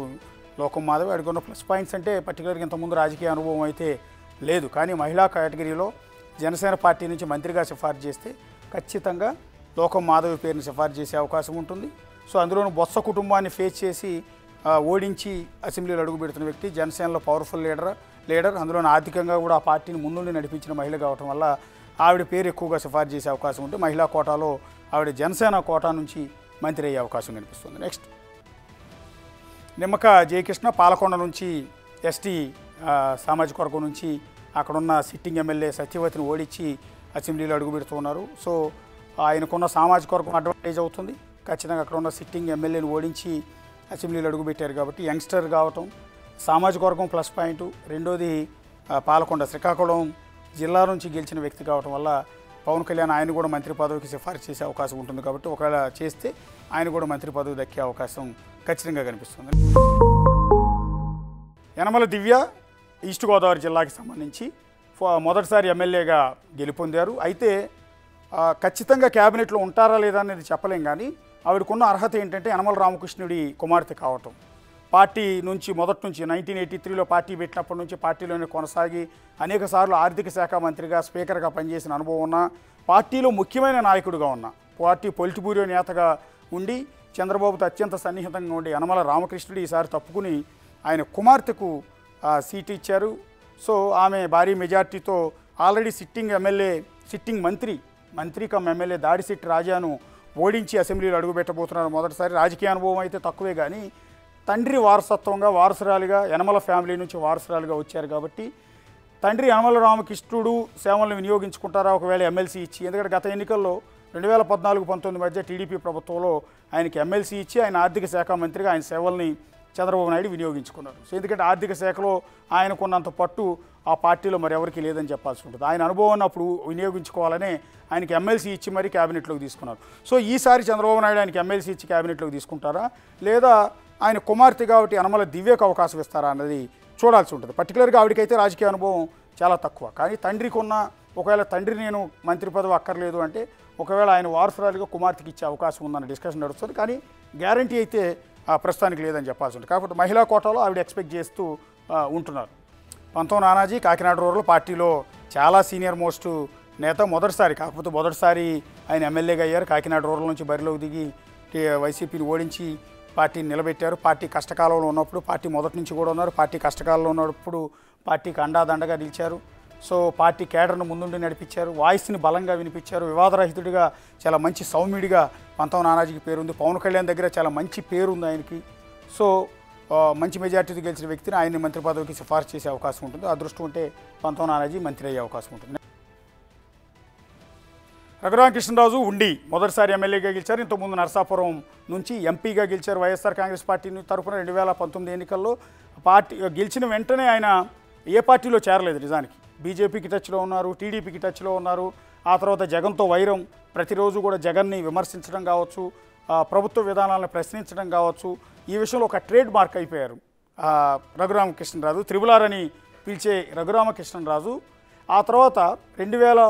లోకం మాధవి. ఆవిడకి ఉన్న ప్లస్ పాయింట్స్ అంటే పర్టికులర్గా ఇంతకుముందు రాజకీయ అనుభవం అయితే లేదు, కానీ మహిళా కేటగిరీలో జనసేన పార్టీ నుంచి మంత్రిగా సిఫార్సు చేస్తే ఖచ్చితంగా లోకం మాధవి పేరుని సిఫార్సు చేసే అవకాశం ఉంటుంది. సో అందులోనూ బొత్స కుటుంబాన్ని ఫేస్ చేసి ఓడించి అసెంబ్లీలో అడుగు పెడుతున్న వ్యక్తి, జనసేనలో పవర్ఫుల్ లీడర్, అందులోనూ ఆర్థికంగా కూడా ఆ పార్టీని ముందుండి నడిపించిన మహిళ కావటం వల్ల ఆవిడ పేరు ఎక్కువగా సిఫార్సు చేసే అవకాశం ఉంటే మహిళా కోటాలో ఆవిడ జనసేన కోటా నుంచి మంత్రి అయ్యే అవకాశం కనిపిస్తుంది. నెక్స్ట్ నిమ్మక జయకృష్ణ పాలకొండ నుంచి ఎస్టీ సామాజిక వర్గం నుంచి అక్కడున్న సిట్టింగ్ ఎమ్మెల్యే సత్యవతిని ఓడించి అసెంబ్లీలో అడుగు పెడుతున్నారు. సో ఆయనకున్న సామాజిక వర్గం అడ్వాంటేజ్ అవుతుంది. ఖచ్చితంగా అక్కడ ఉన్న సిట్టింగ్ ఎమ్మెల్యేని ఓడించి అసెంబ్లీలో అడుగుపెట్టారు కాబట్టి యంగ్స్టర్ కావటం సామాజిక వర్గం ప్లస్ పాయింట్. రెండోది పాలకొండ శ్రీకాకుళం జిల్లా నుంచి గెలిచిన వ్యక్తి కావటం వల్ల పవన్ కళ్యాణ్ ఆయన కూడా మంత్రి పదవికి సిఫార్సు చేసే అవకాశం ఉంటుంది కాబట్టి ఒకవేళ చేస్తే ఆయన కూడా మంత్రి పదవి దక్కే అవకాశం ఖచ్చితంగా కనిపిస్తుంది. యనమల దివ్య ఈస్ట్ గోదావరి జిల్లాకి సంబంధించి మొదటిసారి ఎమ్మెల్యేగా గెలుపొందారు. అయితే ఖచ్చితంంగా క్యాబినెట్లో ఉంటారా లేదా అనేది చెప్పలేం, కానీ ఆవిడకున్న అర్హత ఏంటంటే యనమల రామకృష్ణుడి కుమార్తె కావటం. పార్టీ నుంచి మొదటి నుంచి 1983లో పార్టీ పెట్టినప్పటి నుంచి పార్టీలోనే కొనసాగి అనేకసార్లు ఆర్థిక శాఖ మంత్రిగా స్పీకర్గా పనిచేసిన అనుభవం ఉన్న, పార్టీలో ముఖ్యమైన నాయకుడిగా ఉన్న, పార్టీ పొలిట్ బ్యూరో నేతగా ఉండి చంద్రబాబుతో అత్యంత సన్నిహితంగా ఉండి యనమల రామకృష్ణుడు ఈసారి తప్పుకుని ఆయన కుమార్తెకు సీటు ఇచ్చారు. సో ఆమె భారీ మెజార్టీతో ఆల్రెడీ సిట్టింగ్ మంత్రి కమ్ ఎమ్మెల్యే దాడిశెట్టి రాజాను ఓడించి అసెంబ్లీలో అడుగుపెట్టబోతున్నారు. మొదటిసారి రాజకీయ అనుభవం అయితే తక్కువే, కానీ తండ్రి వారసురాలిగా యనమల ఫ్యామిలీ నుంచి వారసురాలిగా వచ్చారు కాబట్టి తండ్రి యనమల రామకృష్ణుడు సేవలను వినియోగించుకుంటారా ఒకవేళ ఎమ్మెల్సీ ఇచ్చి. ఎందుకంటే గత ఎన్నికల్లో 2014-19 మధ్య టీడీపీ ప్రభుత్వంలో ఆయనకి ఎమ్మెల్సీ ఇచ్చి ఆయన ఆర్థిక శాఖ మంత్రిగా ఆయన సేవల్ని చంద్రబాబు నాయుడు వినియోగించుకున్నారు. సో ఎందుకంటే ఆర్థిక శాఖలో ఆయనకున్నంత పట్టు ఆ పార్టీలో మరి ఎవరికి లేదని చెప్పాల్సి ఉంటుంది. ఆయన అనుభవాన్ని అప్పుడు వినియోగించుకోవాలనే ఆయనకి ఎమ్మెల్సీ ఇచ్చి మరీ క్యాబినెట్లోకి తీసుకున్నారు. సో ఈసారి చంద్రబాబు నాయుడు ఆయనకి ఎమ్మెల్సీ ఇచ్చి క్యాబినెట్లోకి తీసుకుంటారా, లేదా ఆయన కుమార్తె కాబట్టి యనమల దివ్యకు అవకాశం ఇస్తారా అన్నది చూడాల్సి ఉంటుంది. పర్టికులర్గా ఆవిడకైతే రాజకీయ అనుభవం చాలా తక్కువ, కానీ తండ్రికి ఉన్న ఒకవేళ తండ్రి నేను మంత్రి పదవి అక్కర్లేదు అంటే ఒకవేళ ఆయన వారసురాలిగా కుమార్తెకి ఇచ్చే అవకాశం ఉందన్న డిస్కషన్ నడుస్తుంది, కానీ గ్యారంటీ అయితే ప్రస్తుతానికి లేదని చెప్పాల్సి ఉంటుంది. కాబట్టి మహిళా కోటాలో ఆవిడ ఎక్స్పెక్ట్ చేస్తూ ఉంటున్నారు. పంతం నానాజీ కాకినాడ రూరల్ పార్టీలో చాలా సీనియర్ మోస్ట్ నేత, మొదటిసారి ఆయన ఎమ్మెల్యేగా అయ్యారు. కాకినాడ రూరల్ నుంచి బరిలోకి దిగి వైసీపీని ఓడించి పార్టీని నిలబెట్టారు. పార్టీ కష్టకాలంలో ఉన్నప్పుడు పార్టీ మొదటి నుంచి కూడా ఉన్నారు. పార్టీ కష్టకాలంలో ఉన్నప్పుడు పార్టీకి అండాదండగా నిలిచారు. సో పార్టీ కేడర్ను ముందుండి నడిపించారు, వాయిస్ని బలంగా వినిపించారు. వివాదరహితుడిగా చాలా మంచి సౌమ్యుడిగా పంతం నానాజీకి పేరుంది. పవన్ కళ్యాణ్ దగ్గర చాలా మంచి పేరుంది ఆయనకి. సో మంచి మెజార్టీతో గెలిచిన వ్యక్తిని ఆయన్ని మంత్రి పదవికి సిఫార్సు చేసే అవకాశం ఉంటుంది. అదృష్టం ఉంటే పంతం నానాజీ మంత్రి అయ్యే అవకాశం ఉంటుంది. రఘురామకృష్ణరాజు ఉండి మొదటిసారి ఎమ్మెల్యేగా గెలిచారు. ఇంతకుముందు నరసాపురం నుంచి ఎంపీగా గెలిచారు వైఎస్ఆర్ కాంగ్రెస్ పార్టీ తరఫున 2019 ఎన్నికల్లో. పార్టీ గెలిచిన వెంటనే ఆయన ఏ పార్టీలో చేరలేదు. నిజానికి బీజేపీకి టచ్లో ఉన్నారు, టీడీపీకి టచ్లో ఉన్నారు. ఆ తర్వాత జగన్తో వైరం, ప్రతిరోజు కూడా జగన్ని విమర్శించడం కావచ్చు, ప్రభుత్వ విధానాలను ప్రశ్నించడం కావచ్చు, ఈ విషయంలో ఒక ట్రేడ్ మార్క్ అయిపోయారు రఘురామకృష్ణరాజు. త్రిబులార్ అని పిలిచే రఘురామకృష్ణరాజు ఆ తర్వాత 2000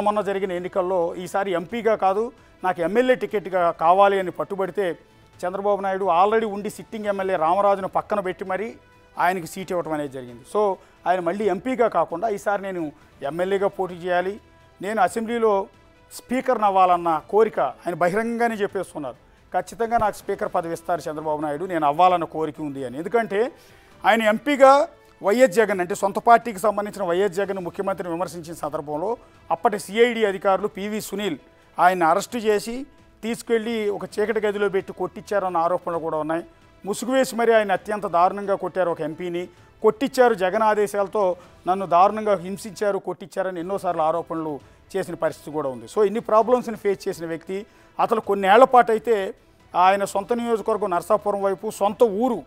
మొన్న జరిగిన ఎన్నికల్లో ఈసారి ఎంపీగా కాదు, నాకు ఎమ్మెల్యే టికెట్గా కావాలి అని పట్టుబడితే చంద్రబాబు నాయుడు ఆల్రెడీ ఉండి సిట్టింగ్ ఎమ్మెల్యే రామరాజును పక్కన పెట్టి మరీ ఆయనకి సీట్ ఇవ్వడం అనేది జరిగింది. సో ఆయన మళ్ళీ ఎంపీగా కాకుండా ఈసారి నేను ఎమ్మెల్యేగా పోటీ చేయాలి, నేను అసెంబ్లీలో స్పీకర్ని అవ్వాలన్న కోరిక ఆయన బహిరంగంగానే చెప్పేస్తున్నారు. ఖచ్చితంగా నాకు స్పీకర్ పదవి ఇస్తారు చంద్రబాబు నాయుడు, నేను అవ్వాలన్న కోరిక ఉంది అని. ఎందుకంటే ఆయన ఎంపీగా వైఎస్ జగన్ అంటే సొంత పార్టీకి సంబంధించిన వైఎస్ జగన్ ముఖ్యమంత్రిని విమర్శించిన సందర్భంలో అప్పటి సిఐడి అధికారులు పివి సునీల్ ఆయన్ని అరెస్టు చేసి తీసుకెళ్ళి ఒక చీకటి గదిలో పెట్టి కొట్టించారన్న ఆరోపణలు కూడా ఉన్నాయి. ముసుగు వేసి మరీ ఆయన అత్యంత దారుణంగా కొట్టారు. ఒక ఎంపీని కొట్టించారు, జగన్ ఆదేశాలతో నన్ను దారుణంగా హింసించారు, కొట్టించారని ఎన్నోసార్లు ఆరోపణలు చేసిన పరిస్థితి కూడా ఉంది. సో ఇన్ని ప్రాబ్లమ్స్ని ఫేస్ చేసిన వ్యక్తి అతను కొన్నేళ్ల పాటు అయితే ఆయన సొంత నియోజకవర్గం నరసాపురం వైపు, సొంత ఊరు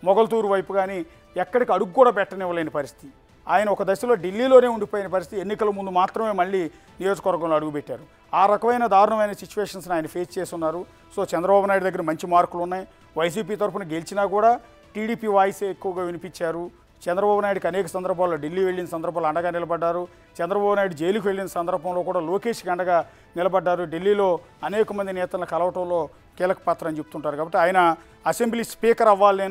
మొగల్తూరు వైపు కానీ ఎక్కడికి అడుగు కూడా పెట్టనివ్వలేని పరిస్థితి. ఆయన ఒక దశలో ఢిల్లీలోనే ఉండిపోయిన పరిస్థితి. ఎన్నికల ముందు మాత్రమే మళ్ళీ నియోజకవర్గంలో అడుగుపెట్టారు. ఆ రకమైన దారుణమైన సిచ్యువేషన్స్ని ఆయన ఫేస్ చేస్తున్నారు. సో చంద్రబాబు నాయుడు దగ్గర మంచి మార్కులు ఉన్నాయి. వైసీపీ తరఫున గెలిచినా కూడా టీడీపీ వాయిస్ ఎక్కువగా వినిపించారు. చంద్రబాబు నాయుడుకి అనేక సందర్భాల్లో ఢిల్లీ వెళ్ళిన సందర్భాల్లో అండగా నిలబడ్డారు. చంద్రబాబు నాయుడు జైలుకు వెళ్ళిన సందర్భంలో కూడా లోకేష్కి అండగా నిలబడ్డారు. ఢిల్లీలో అనేక మంది నేతలను కలవటంలో కీలక పాత్ర అని చెప్తుంటారు. కాబట్టి ఆయన అసెంబ్లీ స్పీకర్ అవ్వాలి,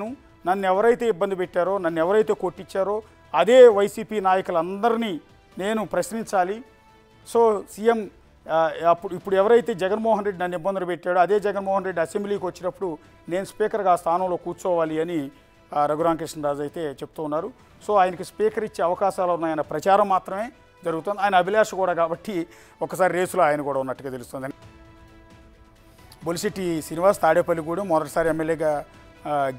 నన్ను ఎవరైతే ఇబ్బంది పెట్టారో, నన్ను ఎవరైతే కొట్టించారో అదే వైసీపీ నాయకులందరినీ నేను ప్రశ్నించాలి. సో సీఎం ఇప్పుడు ఎవరైతే జగన్మోహన్ రెడ్డి నన్ను ఇబ్బందులు పెట్టాడో అదే జగన్మోహన్ రెడ్డి అసెంబ్లీకి వచ్చినప్పుడు నేను స్పీకర్గా ఆ స్థానంలో కూర్చోవాలి అని రఘురామకృష్ణరాజు అయితే చెప్తూ ఉన్నారు. సో ఆయనకి స్పీకర్ ఇచ్చే అవకాశాలు ఉన్నాయన్న ప్రచారం మాత్రమే జరుగుతుంది. ఆయన అభిలాష కూడా కాబట్టి ఒకసారి రేసులో ఆయన కూడా ఉన్నట్టుగా తెలుస్తుంది. బొలిశెట్టి శ్రీనివాస్ తాడేపల్లిగూడెం మొదటిసారి ఎమ్మెల్యేగా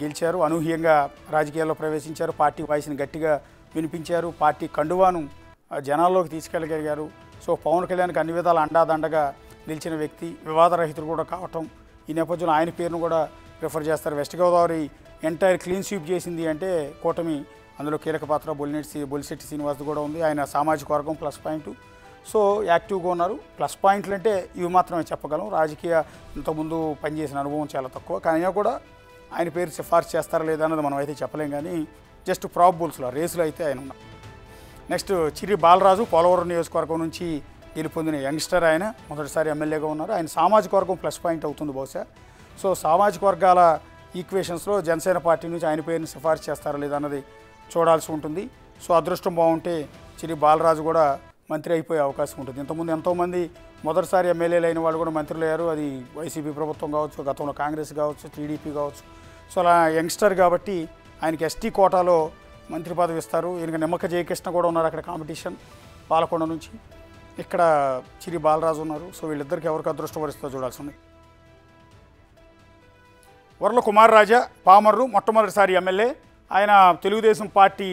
గెలిచారు. అనూహ్యంగా రాజకీయాల్లో ప్రవేశించారు. పార్టీ వాయిస్ని గట్టిగా వినిపించారు. పార్టీ కండువాను జనాల్లోకి తీసుకెళ్ళగలిగారు. సో పవన్ కళ్యాణ్కి అన్ని విధాలు అండాదండగా నిలిచిన వ్యక్తి, వివాదరహితుడు కూడా కావటం. ఈ నేపథ్యంలో ఆయన పేరును కూడా ప్రిఫర్ చేస్తారు. West Godavari entire clean sweep చేసింది అంటే కూటమి, అందులో కీలక పాత్ర బొలిశెట్టి శ్రీనివాస్ కూడా ఉంది. ఆయన సామాజిక వర్గం ప్లస్ పాయింట్. సో యాక్టివ్గా ఉన్నారు. ప్లస్ పాయింట్లు అంటే ఇవి మాత్రమే చెప్పగలం. రాజకీయ ఇంతకుముందు పనిచేసిన అనుభవం చాలా తక్కువ, కానీ కూడా ఆయన పేరు సిఫార్సు చేస్తారా లేదా అన్నది మనం అయితే చెప్పలేం. కానీ జస్ట్ ప్రాబబుల్స్లో రేసులో అయితే ఆయన ఉన్నారు. నెక్స్ట్ చిరి బాలరాజు పోలవరం నియోజకవర్గం నుంచి గెలుపొందిన యంగ్స్టర్. ఆయన మొదటిసారి ఎమ్మెల్యేగా ఉన్నారు. ఆయన సామాజిక వర్గం ప్లస్ పాయింట్ అవుతుంది బహుశా. సో సామాజిక వర్గాల ఈక్వేషన్స్లో జనసేన పార్టీ నుంచి ఆయన పేరుని సిఫార్సు చేస్తారా లేదా అన్నది చూడాల్సి ఉంటుంది. సో అదృష్టం బాగుంటే చిరి బాలరాజు కూడా మంత్రి అయిపోయే అవకాశం ఉంటుంది. ఇంతకుముందు ఎంతోమంది మొదటిసారి ఎమ్మెల్యేలు అయిన వాళ్ళు కూడా మంత్రులు అయ్యారు. అది వైసీపీ ప్రభుత్వం కావచ్చు, గతంలో కాంగ్రెస్ కావచ్చు, టీడీపీ కావచ్చు. సో అలా యంగ్స్టర్ కాబట్టి ఆయనకి ఎస్టీ కోటాలో మంత్రి పదవి ఇస్తారు. ఈయనకి నిమ్మక జయకృష్ణ కూడా ఉన్నారు అక్కడ కాంపిటీషన్ పాలకొండ నుంచి. ఇక్కడ చిరి బాలరాజు ఉన్నారు. సో వీళ్ళిద్దరికి ఎవరికి అదృష్టం వరిస్తుందో చూడాల్సి ఉంది. వర్ల కుమార్ రాజా పామర్రు మొట్టమొదటిసారి ఎమ్మెల్యే. ఆయన తెలుగుదేశం పార్టీ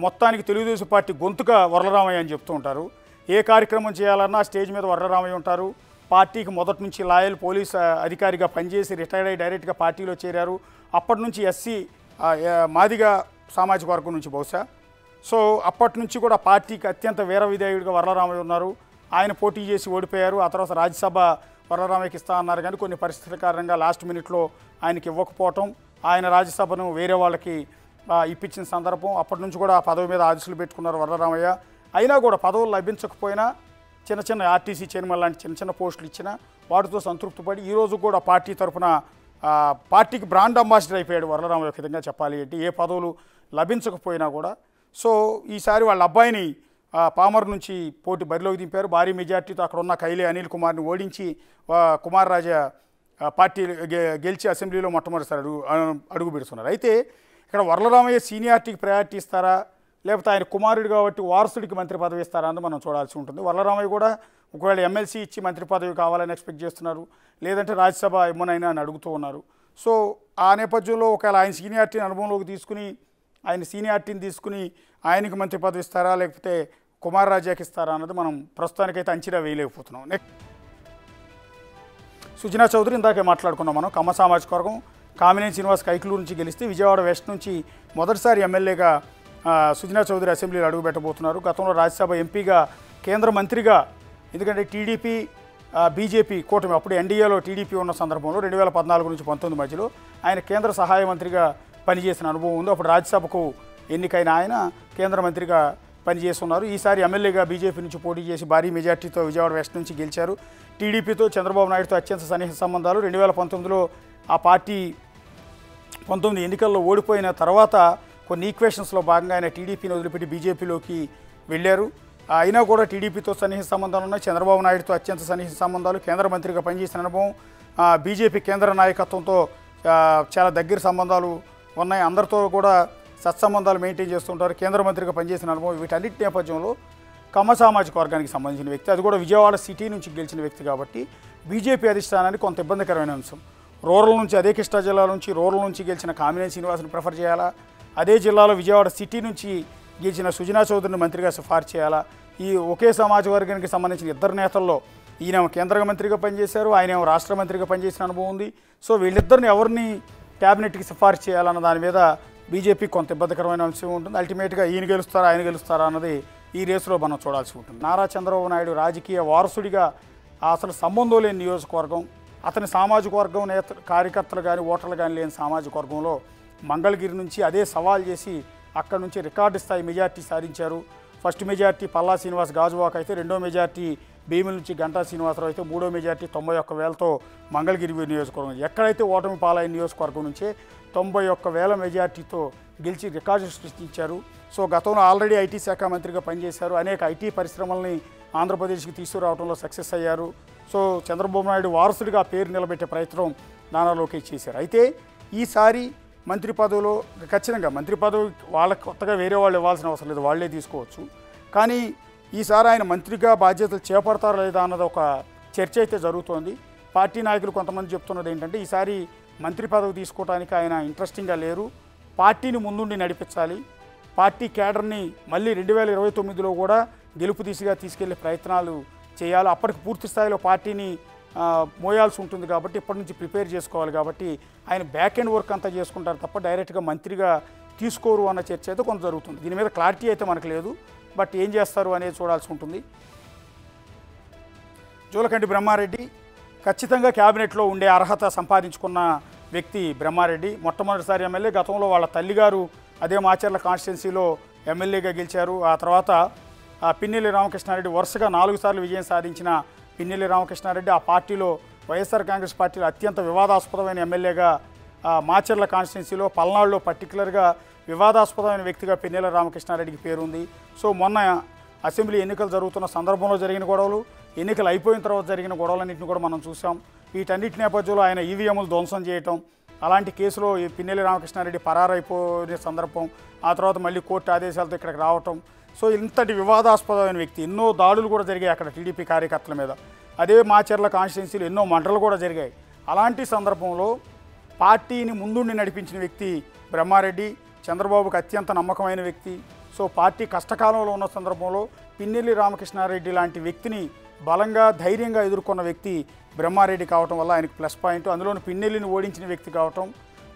మొత్తానికి తెలుగుదేశం పార్టీ గొంతుగా వర్లరామయ్య అని చెప్తూ ఉంటారు. ఏ కార్యక్రమం చేయాలన్నా స్టేజ్ మీద వర్లరామయ్య ఉంటారు. పార్టీకి మొదటి నుంచి లాయల్ పోలీస్ అధికారిగా పనిచేసి రిటైర్డ్ అయ్యి డైరెక్ట్గా పార్టీలో చేరారు. అప్పటి నుంచి ఎస్సీ మాదిగా సామాజిక వర్గం నుంచి బహుశా. సో అప్పటి నుంచి కూడా పార్టీకి అత్యంత వీర విధేయుడిగా వర్లరామయ్య ఉన్నారు. ఆయన పోటీ చేసి ఓడిపోయారు. ఆ తర్వాత రాజ్యసభ వర్లరామయ్యకి ఇస్తా అన్నారు, కానీ కొన్ని పరిస్థితుల కారణంగా లాస్ట్ మినిట్లో ఆయనకి ఇవ్వకపోవటం, ఆయన రాజ్యసభను వేరే వాళ్ళకి ఇప్పించిన సందర్భం. అప్పటి నుంచి కూడా ఆ పదవి మీద ఆశలు పెట్టుకున్నారు వర్లరామయ్య. అయినా కూడా పదవులు లభించకపోయినా చిన్న చిన్న ఆర్టీసీ చైర్మన్ లాంటి చిన్న చిన్న పోస్టులు ఇచ్చినా వాటితో సంతృప్తిపడి ఈరోజు కూడా పార్టీ తరఫున పార్టీకి బ్రాండ్ అంబాసిడర్ అయిపోయాడు వర్లరామయ్య. ఒక విధంగా చెప్పాలి అంటే ఏ పదవులు లభించకపోయినా కూడా. సో ఈసారి వాళ్ళ అబ్బాయిని పామర్ నుంచి బరిలోకి దింపారు. భారీ మెజార్టీతో అక్కడ ఉన్న కైలే అనిల్ కుమార్ని ఓడించి కుమార్ రాజా పార్టీ గెలిచి అసెంబ్లీలో మొట్టమొదటిసారి అడుగు పెడుతున్నారు. అయితే ఇక్కడ వర్లరామయ్య సీనియారిటీకి ప్రయారిటీ ఇస్తారా, లేకపోతే ఆయన కుమారుడు కాబట్టి వారసుడికి మంత్రి పదవి ఇస్తారా అని మనం చూడాల్సి ఉంటుంది. వర్లరామయ్య కూడా ఒకవేళ ఎమ్మెల్సీ ఇచ్చి మంత్రి పదవి కావాలని ఎక్స్పెక్ట్ చేస్తున్నారు, లేదంటే రాజ్యసభ ఇమ్మనైనా అని అడుగుతూ ఉన్నారు. సో ఆ నేపథ్యంలో ఒకవేళ ఆయన సీనియారిటీని అనుభవంలోకి తీసుకుని ఆయనకి మంత్రి పదవి ఇస్తారా, లేకపోతే కుమార్ రాజాకి ఇస్తారా అన్నది మనం ప్రస్తుతానికైతే అంచనా వేయలేకపోతున్నాం. నెక్స్ట్ సుజనా చౌదరి ఇందాకే మాట్లాడుకున్నాం మనం. కమ్మ సామాజిక వర్గం కామినేని శ్రీనివాస్ కైకలూరు నుంచి గెలిస్తే విజయవాడ వెస్ట్ నుంచి మొదటిసారి ఎమ్మెల్యేగా సుజనా చౌదరి అసెంబ్లీలో అడుగుపెట్టబోతున్నారు. గతంలో రాజ్యసభ ఎంపీగా, కేంద్ర మంత్రిగా, ఎందుకంటే టీడీపీ బీజేపీ కూటమి అప్పుడు ఎన్డీఏలో టీడీపీ ఉన్న సందర్భంలో 2014 నుంచి 19 మధ్యలో ఆయన కేంద్ర సహాయ మంత్రిగా పనిచేసిన అనుభవం ఉంది. అప్పుడు రాజ్యసభకు ఎన్నికైన ఆయన కేంద్ర మంత్రిగా పనిచేస్తున్నారు. ఈసారి ఎమ్మెల్యేగా బీజేపీ నుంచి పోటీ చేసి భారీ మెజార్టీతో విజయవాడ వెస్ట్ నుంచి గెలిచారు. టీడీపీతో చంద్రబాబు నాయుడుతో అత్యంత సన్నిహిత సంబంధాలు. 2019లో ఆ పార్టీ 19 ఎన్నికల్లో ఓడిపోయిన తర్వాత కొన్ని ఈక్వేషన్స్లో భాగంగా ఆయన టీడీపీని వదిలిపెట్టి బీజేపీలోకి వెళ్ళారు. అయినా కూడా టీడీపీతో సన్నిహిత సంబంధాలు ఉన్నాయి. చంద్రబాబు నాయుడుతో అత్యంత సన్నిహిత సంబంధాలు, కేంద్ర మంత్రిగా పనిచేసిన అనుభవం, బీజేపీ కేంద్ర నాయకత్వంతో చాలా దగ్గర సంబంధాలు ఉన్నాయి. అందరితో కూడా సత్సంబంధాలు మెయింటైన్ చేస్తుంటారు. కేంద్ర మంత్రిగా పనిచేసిన అనుభవం. వీటన్నిటి నేపథ్యంలో కమ్మ సామాజిక వర్గానికి సంబంధించిన వ్యక్తి, అది కూడా విజయవాడ సిటీ నుంచి గెలిచిన వ్యక్తి కాబట్టి బీజేపీ అధిష్టానానికి కొంత ఇబ్బందికరమైన అంశం. రూరల్ నుంచి, అదే కృష్ణా జిల్లా నుంచి రూరల్ నుంచి గెలిచిన కామినేని శ్రీనివాస్ని ప్రిఫర్ చేయాలా, అదే జిల్లాలో విజయవాడ సిటీ నుంచి గెలిచిన సుజనా చౌదరిని మంత్రిగా సిఫార్సు చేయాలా? ఈ ఒకే సమాజ వర్గానికి సంబంధించిన ఇద్దరు నేతల్లో ఈయనేమో కేంద్ర మంత్రిగా పనిచేశారు, ఆయనేమో రాష్ట్ర మంత్రిగా పనిచేసిన అనుభవం ఉంది. సో వీళ్ళిద్దరిని ఎవరిని క్యాబినెట్కి సిఫార్సు చేయాలన్న దాని మీద బీజేపీ కొంత ఇబ్బందికరమైన అంశం ఉంటుంది. అల్టిమేట్గా ఈయన గెలుస్తారా ఆయన గెలుస్తారా అన్నది ఈ రేసులో మనం చూడాల్సి ఉంటుంది. నారా చంద్రబాబు నాయుడు రాజకీయ వారసుడిగా అసలు సంబంధం లేని నియోజకవర్గం, అతని సామాజిక వర్గం నేత కార్యకర్తలు కానీ ఓటర్లు కానీ లేని సామాజిక వర్గంలో మంగళగిరి నుంచి అదే సవాల్ చేసి అక్కడ నుంచి రికార్డు స్థాయి మెజార్టీ సాధించారు. ఫస్ట్ మెజార్టీ పల్లా శ్రీనివాస్ గాజువాక్ అయితే, రెండో మెజార్టీ భీముల నుంచి గంటా శ్రీనివాసరావు అయితే, మూడో మెజార్టీ 91,000తో మంగళగిరి నియోజకవర్గం. ఎక్కడైతే ఓటమి పాలైన నియోజకవర్గం నుంచే 91,000 మెజార్టీతో గెలిచి రికార్డు సృష్టించారు. సో గతంలో ఆల్రెడీ ఐటీ శాఖ మంత్రిగా పనిచేశారు. అనేక ఐటీ పరిశ్రమల్ని ఆంధ్రప్రదేశ్కి తీసుకురావడంలో సక్సెస్ అయ్యారు. సో చంద్రబాబు నాయుడు వారసుడిగా పేరు నిలబెట్టే ప్రయత్నం నారా లోకేష్ చేశారు. అయితే ఈసారి మంత్రి పదవిలో ఖచ్చితంగా మంత్రి పదవి వాళ్ళకి కొత్తగా వేరే వాళ్ళు ఇవ్వాల్సిన అవసరం లేదు, వాళ్లే తీసుకోవచ్చు. కానీ ఈసారి ఆయన మంత్రిగా బాధ్యతలు చేపడతారా లేదా అన్నది ఒక చర్చ అయితే జరుగుతోంది. పార్టీ నాయకులు కొంతమంది చెప్తున్నది ఏంటంటే ఈసారి మంత్రి పదవి తీసుకోవడానికి ఆయన ఇంట్రెస్టింగ్గా లేరు, పార్టీని ముందుండి నడిపించాలి, పార్టీ క్యాడర్ని మళ్ళీ 2029లో కూడా గెలుపు దిశగా తీసుకెళ్లే ప్రయత్నాలు చేయాలి. అప్పటికి పూర్తి స్థాయిలో పార్టీని మోయాల్సి ఉంటుంది కాబట్టి ఇప్పటి నుంచి ప్రిపేర్ చేసుకోవాలి. కాబట్టి ఆయన బ్యాక్ ఎండ్ వర్క్ అంతా చేసుకుంటారు తప్ప డైరెక్ట్గా మంత్రిగా తీసుకోరు అన్న చర్చ అయితే కొంత జరుగుతుంది. దీని మీద క్లారిటీ అయితే మనకు లేదు, బట్ ఏం చేస్తారు అనేది చూడాల్సి ఉంటుంది. జూలకంటి బ్రహ్మారెడ్డి ఖచ్చితంగా క్యాబినెట్లో ఉండే అర్హత సంపాదించుకున్న వ్యక్తి బ్రహ్మారెడ్డి. మొట్టమొదటిసారి ఎమ్మెల్యే, గతంలో వాళ్ళ తల్లిగారు అదే మాచర్ల కాన్స్టిట్యున్సీలో ఎమ్మెల్యేగా గెలిచారు. ఆ తర్వాత పిన్నెల్లి రామకృష్ణారెడ్డి వరుసగా 4 సార్లు విజయం సాధించిన పిన్నెల్లి రామకృష్ణారెడ్డి ఆ పార్టీలో వైఎస్ఆర్ కాంగ్రెస్ పార్టీలో అత్యంత వివాదాస్పదమైన ఎమ్మెల్యేగా మాచర్ల కాన్స్టిట్యున్సీలో పల్నాడులో పర్టికులర్గా వివాదాస్పదమైన వ్యక్తిగా పిన్నెల్లి రామకృష్ణారెడ్డికి పేరుంది. సో మొన్న అసెంబ్లీ ఎన్నికలు జరుగుతున్న సందర్భంలో జరిగిన గొడవలు, ఎన్నికలు అయిపోయిన తర్వాత జరిగిన గొడవలన్నింటినీ కూడా మనం చూసాం. వీటన్నిటి నేపథ్యంలో ఆయన ఈవీఎంలు ధ్వంసం చేయటం, అలాంటి కేసులో ఈ పిన్నెల్లి రామకృష్ణారెడ్డి పరారైపోయిన సందర్భం, ఆ తర్వాత మళ్ళీ కోర్టు ఆదేశాలతో ఇక్కడికి రావటం. సో ఇంతటి వివాదాస్పదమైన వ్యక్తి. ఎన్నో దాడులు కూడా జరిగాయి అక్కడ టీడీపీ కార్యకర్తల మీద. అదే మాచర్ల కాన్స్టిట్యున్సీలో ఎన్నో మంటలు కూడా జరిగాయి. అలాంటి సందర్భంలో పార్టీని ముందుండి నడిపించిన వ్యక్తి బ్రహ్మారెడ్డి, చంద్రబాబుకు అత్యంత నమ్మకమైన వ్యక్తి. సో పార్టీ కష్టకాలంలో ఉన్న సందర్భంలో పిన్నెల్లి రామకృష్ణారెడ్డి లాంటి వ్యక్తిని బలంగా ధైర్యంగా ఎదుర్కొన్న వ్యక్తి బ్రహ్మారెడ్డి కావటం వల్ల ఆయనకు ప్లస్ పాయింట్. అందులోని పిన్నెల్లిని ఓడించిన వ్యక్తి కావటం,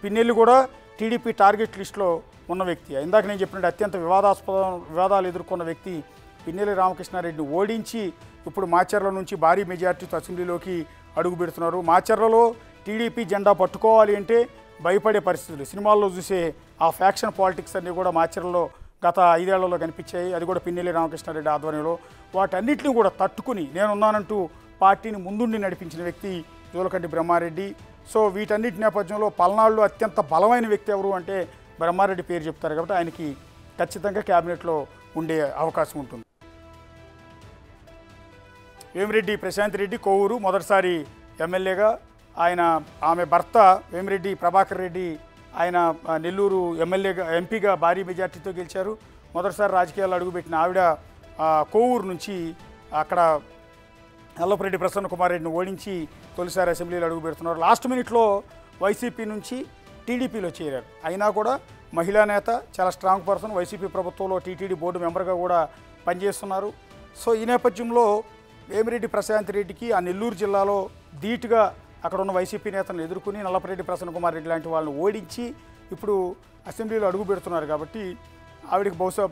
పిన్నెల్లి కూడా టీడీపీ టార్గెట్ లిస్టులో ఉన్న వ్యక్తి. ఇందాక నేను చెప్పినట్టు అత్యంత వివాదాలు ఎదుర్కొన్న వ్యక్తి పిన్నెల్లి రామకృష్ణారెడ్డిని ఓడించి ఇప్పుడు మాచర్ల నుంచి భారీ మెజార్టీతో అసెంబ్లీలోకి అడుగు పెడుతున్నారు. మాచర్లలో టీడీపీ జెండా పట్టుకోవాలి అంటే భయపడే పరిస్థితులు, సినిమాల్లో చూసే ఆ ఫ్యాక్షన్ పాలిటిక్స్ అన్నీ కూడా మాచర్లలో గత 5 ఏళ్లలో కనిపించాయి. అది కూడా పిన్నెల్లి రామకృష్ణారెడ్డి ఆధ్వర్యంలో. వాటన్నిటిని కూడా తట్టుకుని నేనున్నానంటూ పార్టీని ముందుండి నడిపించిన వ్యక్తి జూలకంటి బ్రహ్మారెడ్డి. సో వీటన్నిటి నేపథ్యంలో పల్నాడులో అత్యంత బలమైన వ్యక్తి ఎవరు అంటే బ్రహ్మారెడ్డి పేరు చెప్తారు కాబట్టి ఆయనకి ఖచ్చితంగా క్యాబినెట్లో ఉండే అవకాశం ఉంటుంది. వేమిరెడ్డి ప్రశాంత్ రెడ్డి కోవూరు మొదటిసారి ఎమ్మెల్యేగా, ఆమె భర్త వేమిరెడ్డి ప్రభాకర్ రెడ్డి ఆయన నెల్లూరు ఎంపీగా భారీ మెజార్టీతో గెలిచారు. మొదటిసారి రాజకీయాల్లో అడుగుపెట్టిన ఆవిడ కోవూరు నుంచి అక్కడ నల్లపురెడ్డి ప్రసన్న కుమార్ రెడ్డిని ఓడించి తొలిసారి అసెంబ్లీలో అడుగు పెడుతున్నారు. లాస్ట్ మినిట్లో వైసీపీ నుంచి టీడీపీలో చేరారు. అయినా కూడా మహిళా నేత, చాలా స్ట్రాంగ్ పర్సన్, వైసీపీ ప్రభుత్వంలో టీటీడీ బోర్డు మెంబర్గా కూడా పనిచేస్తున్నారు. సో ఈ నేపథ్యంలో వేమిరెడ్డి ప్రశాంత్ రెడ్డికి ఆ నెల్లూరు జిల్లాలో ధీటుగా అక్కడ ఉన్న వైసీపీ నేతలను ఎదుర్కొని నల్లపరెడ్డి ప్రసన్న కుమార్ రెడ్డి లాంటి వాళ్ళని ఓడించి ఇప్పుడు అసెంబ్లీలో అడుగు పెడుతున్నారు. కాబట్టి ఆవిడకి బహుశా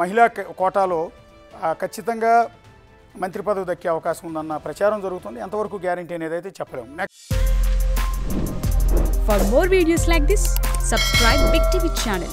మహిళా కోటాలో ఖచ్చితంగా మంత్రి పదవి దక్కే అవకాశం ఉందన్న ప్రచారం జరుగుతుంది. ఎంతవరకు గ్యారంటీ అనేది అయితే చెప్పలేము. For more videos like this, subscribe Big TV channel.